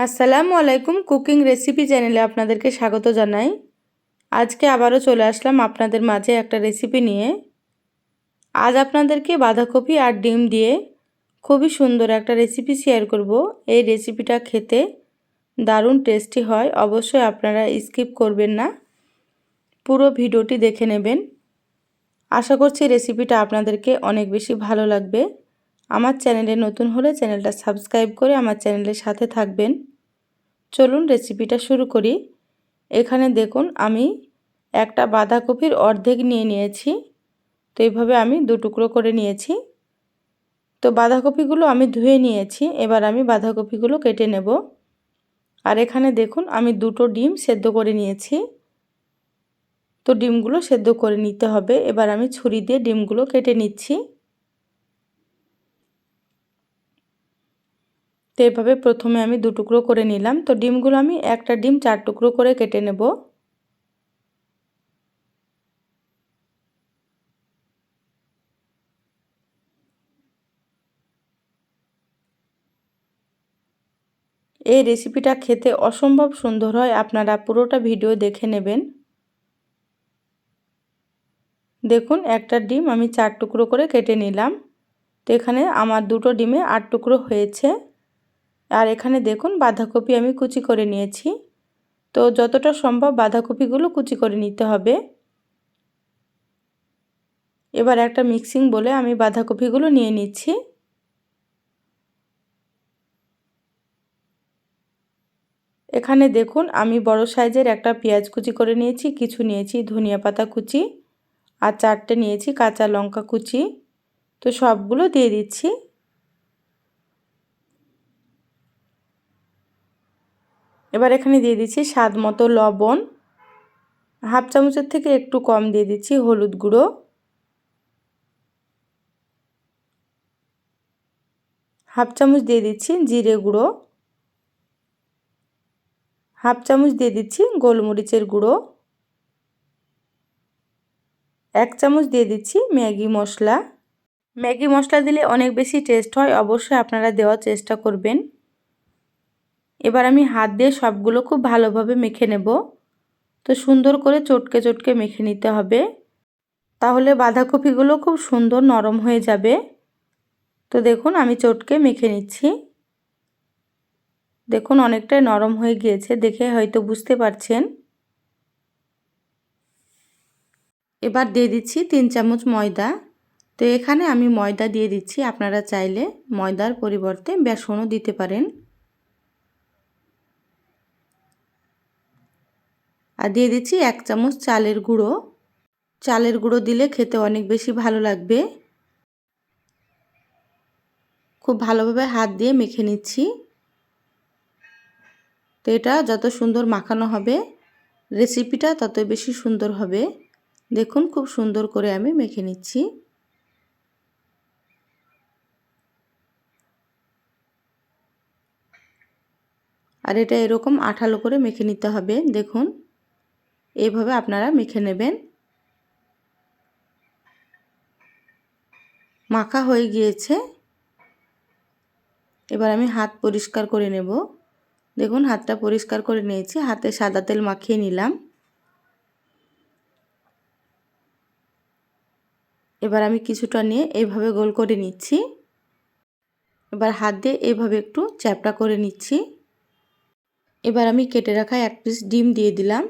আসসালামু আলাইকুম। Cooking recipe চ্যানেলে আপনাদেরকে স্বাগত জানাই। আজকে আবারও চলে আসলাম আপনাদের মাঝে একটা রেসিপি নিয়ে। আজ আপনাদেরকে বাঁধাকপি আর ডিম দিয়ে খুবই সুন্দর একটা রেসিপি শেয়ার করব। এই রেসিপিটা খেতে দারুণ টেস্টি হয়। অবশ্যই আপনারা স্কিপ করবেন না, পুরো ভিডিওটি দেখে নেবেন। আশা করছি রেসিপিটা আপনাদেরকে অনেক বেশি ভালো লাগবে। আমার চ্যানেলে নতুন হলে চ্যানেলটা সাবস্ক্রাইব করে আমার চ্যানেলের সাথে থাকবেন। চলুন রেসিপিটা শুরু করি। এখানে দেখুন আমি একটা বাঁধাকপির অর্ধেক নিয়ে নিয়েছি। তো এইভাবে আমি দু টুকরো করে নিয়েছি। তো বাঁধাকপিগুলো আমি ধুয়ে নিয়েছি। এবার আমি বাঁধাকপিগুলো কেটে নেব। আর এখানে দেখুন আমি দুটো ডিম সেদ্ধ করে নিয়েছি। তো ডিমগুলো সেদ্ধ করে নিতে হবে। এবার আমি ছুরি দিয়ে ডিমগুলো কেটে নিচ্ছি। তো এভাবে প্রথমে আমি দু টুকরো করে নিলাম। তো ডিমগুলো আমি একটা ডিম 4 টুকরো করে কেটে নেব। এই রেসিপিটা খেতে অসম্ভব সুন্দর হয়। আপনারা পুরোটা ভিডিও দেখে নেবেন। দেখুন একটা ডিম আমি 4 টুকরো করে কেটে নিলাম। তো এখানে আমার দুটো ডিমে 8 টুকরো হয়েছে। আর এখানে দেখুন বাঁধাকপি আমি কুচি করে নিয়েছি। তো যতটা সম্ভব বাঁধাকপিগুলো কুচি করে নিতে হবে। এবার একটা মিক্সিং বলে আমি বাঁধাকপিগুলো নিয়ে নিচ্ছি। এখানে দেখুন আমি বড় সাইজের একটা পেঁয়াজ কুচি করে নিয়েছি, কিছু নিয়েছি ধনিয়া পাতা কুচি, আর 4টে নিয়েছি কাঁচা লঙ্কা কুচি। তো সবগুলো দিয়ে দিচ্ছি। এবার এখানে দিয়ে দিচ্ছি স্বাদ মতো লবণ, হাফ চামচের থেকে একটু কম দিয়ে দিচ্ছি হলুদ গুঁড়ো, হাফ চামচ দিয়ে দিচ্ছি জিরে গুঁড়ো, হাফ চামচ দিয়ে দিচ্ছি গোলমরিচের গুঁড়ো, 1 চামচ দিয়ে দিচ্ছি ম্যাগি মশলা। ম্যাগি মশলা দিলে অনেক বেশি টেস্ট হয়, অবশ্যই আপনারা দেওয়ার চেষ্টা করবেন। এবার আমি হাত দিয়ে সবগুলো খুব ভালোভাবে মেখে নেব। তো সুন্দর করে চটকে চটকে মেখে নিতে হবে, তাহলে বাঁধাকপিগুলো খুব সুন্দর নরম হয়ে যাবে। তো দেখুন আমি চটকে মেখে নিচ্ছি। দেখুন অনেকটাই নরম হয়ে গিয়েছে, দেখে হয়তো বুঝতে পারছেন। এবার দিয়ে দিচ্ছি 3 চামচ ময়দা। তো এখানে আমি ময়দা দিয়ে দিচ্ছি, আপনারা চাইলে ময়দার পরিবর্তে বেসনও দিতে পারেন। আর দিয়ে দিচ্ছি 1 চামচ চালের গুঁড়ো। চালের গুঁড়ো দিলে খেতে অনেক বেশি ভালো লাগবে। খুব ভালোভাবে হাত দিয়ে মেখে নিচ্ছি। তো এটা যত সুন্দর মাখানো হবে রেসিপিটা ততই বেশি সুন্দর হবে। দেখুন খুব সুন্দর করে আমি মেখে নিচ্ছি। আর এটা এরকম আঠালো করে মেখে নিতে হবে। দেখুন এইভাবে আপনারা মেখে নেবেন। মাখা হয়ে গিয়েছে। এবার আমি হাত পরিষ্কার করে নেব। দেখুন হাতটা পরিষ্কার করে নিয়েছি, হাতে সাদা তেল মাখিয়ে নিলাম। এবার আমি কিছুটা নিয়ে এইভাবে গোল করে নিচ্ছি। এবার হাত দিয়ে এইভাবে একটু চ্যাপটা করে নিচ্ছি। এবার আমি কেটে রাখা 1 পিস ডিম দিয়ে দিলাম।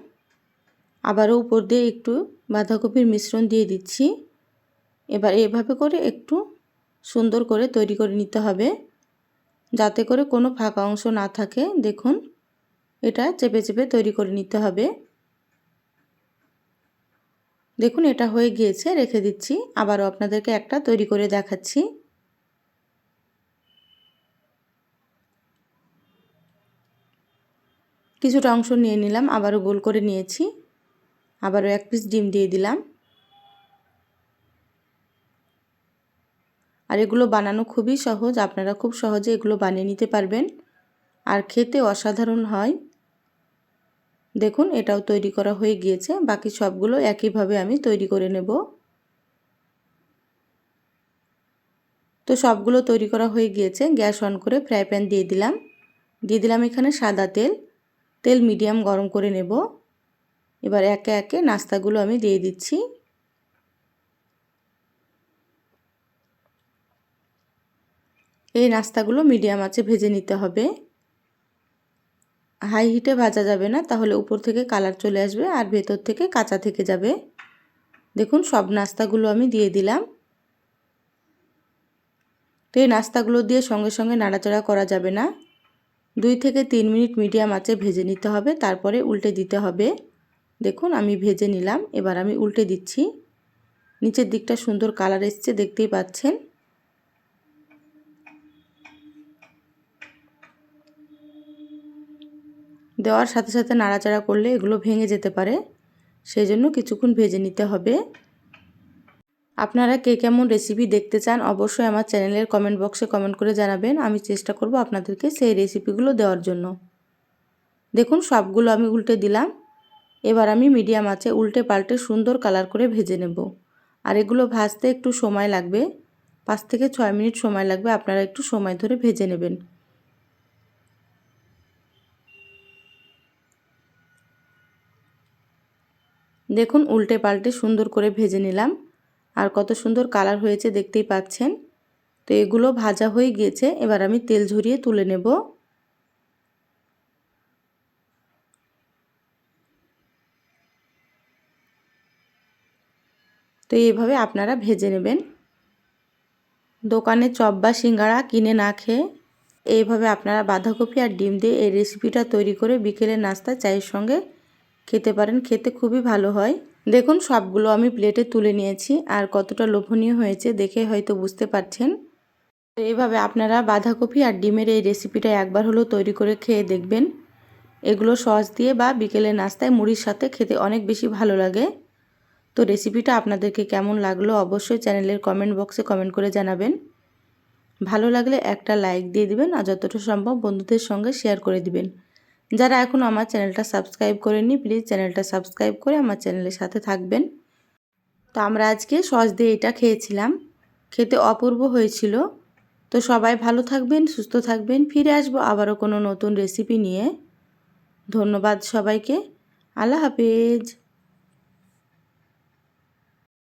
আবারও উপর দিয়ে একটু বাঁধাকপির মিশ্রণ দিয়ে দিচ্ছি। এবার এইভাবে করে একটু সুন্দর করে তৈরি করে নিতে হবে, যাতে করে কোনো ফাঁকা অংশ না থাকে। দেখুন এটা চেপে চেপে তৈরি করে নিতে হবে। দেখুন এটা হয়ে গিয়েছে, রেখে দিচ্ছি। আবারও আপনাদেরকে একটা তৈরি করে দেখাচ্ছি। কিছুটা অংশ নিয়ে নিলাম, আবারও গোল করে নিয়েছি। আবারও 1 পিস ডিম দিয়ে দিলাম। আর এগুলো বানানো খুবই সহজ, আপনারা খুব সহজে এগুলো বানিয়ে নিতে পারবেন। আর খেতে অসাধারণ হয়। দেখুন এটাও তৈরি করা হয়ে গিয়েছে। বাকি সবগুলো একইভাবে আমি তৈরি করে নেব। তো সবগুলো তৈরি করা হয়ে গিয়েছে। গ্যাস অন করে ফ্রাই প্যান দিয়ে দিলাম। দিয়ে দিলাম এখানে সাদা তেল। তেল মিডিয়াম গরম করে নেব। এবার একে একে নাস্তাগুলো আমি দিয়ে দিচ্ছি। এই নাস্তাগুলো মিডিয়াম আঁচে ভেজে নিতে হবে। হাই হিটে ভাজা যাবে না, তাহলে উপর থেকে কালার চলে আসবে আর ভেতর থেকে কাঁচা থেকে যাবে। দেখুন সব নাস্তাগুলো আমি দিয়ে দিলাম। তো এই নাস্তাগুলো দিয়ে সঙ্গে সঙ্গে নাড়াচাড়া করা যাবে না। 2 থেকে 3 মিনিট মিডিয়াম আঁচে ভেজে নিতে হবে, তারপরে উল্টে দিতে হবে। দেখুন আমি ভেজে নিলাম, এবার আমি উল্টে দিচ্ছি। নিচের দিকটা সুন্দর কালার এসছে, দেখতেই পাচ্ছেন। দেওয়ার সাথে সাথে নাড়াচাড়া করলে এগুলো ভেঙে যেতে পারে, সেই জন্য কিছুক্ষণ ভেজে নিতে হবে। আপনারা কে কেমন রেসিপি দেখতে চান অবশ্যই আমার চ্যানেলের কমেন্ট বক্সে কমেন্ট করে জানাবেন। আমি চেষ্টা করব আপনাদেরকে সেই রেসিপিগুলো দেওয়ার জন্য। দেখুন সবগুলো আমি উল্টে দিলাম। এবার আমি মিডিয়াম আঁচে উল্টে পাল্টে সুন্দর কালার করে ভেজে নেব। আর এগুলো ভাজতে একটু সময় লাগবে, 5 থেকে 6 মিনিট সময় লাগবে। আপনারা একটু সময় ধরে ভেজে নেবেন। দেখুন উল্টে পাল্টে সুন্দর করে ভেজে নিলাম, আর কত সুন্দর কালার হয়েছে দেখতেই পাচ্ছেন। তো এগুলো ভাজা হয়ে গিয়েছে, এবার আমি তেল ঝরিয়ে তুলে নেব। তো এইভাবে আপনারা ভেজে নেবেন। দোকানে চপ বা সিঙ্গাড়া কিনে না খেয়ে এইভাবে আপনারা বাঁধাকপি আর ডিম দিয়ে এই রেসিপিটা তৈরি করে বিকেলের নাস্তা চায়ের সঙ্গে খেতে পারেন। খেতে খুবই ভালো হয়। দেখুন সবগুলো আমি প্লেটে তুলে নিয়েছি, আর কতটা লোভনীয় হয়েছে দেখে হয়তো বুঝতে পারছেন। তো এইভাবে আপনারা বাঁধাকপি আর ডিমের এই রেসিপিটা একবার হলেও তৈরি করে খেয়ে দেখবেন। এগুলো সস দিয়ে বা বিকেলের নাস্তায় মুড়ির সাথে খেতে অনেক বেশি ভালো লাগে। তো রেসিপিটা আপনাদেরকে কেমন লাগলো অবশ্যই চ্যানেলের কমেন্ট বক্সে কমেন্ট করে জানাবেন। ভালো লাগলে একটা লাইক দিয়ে দিবেন, আর যতটা সম্ভব বন্ধুদের সঙ্গে শেয়ার করে দিবেন। যারা এখনও আমার চ্যানেলটা সাবস্ক্রাইব করেননি প্লিজ চ্যানেলটা সাবস্ক্রাইব করে আমার চ্যানেলের সাথে থাকবেন। তো আমরা আজকে সস দিয়ে এটা খেয়েছিলাম, খেতে অপূর্ব হয়েছিল। তো সবাই ভালো থাকবেন, সুস্থ থাকবেন। ফিরে আসবো আবারও কোনো নতুন রেসিপি নিয়ে। ধন্যবাদ সবাইকে। আল্লাহ হাফেজ।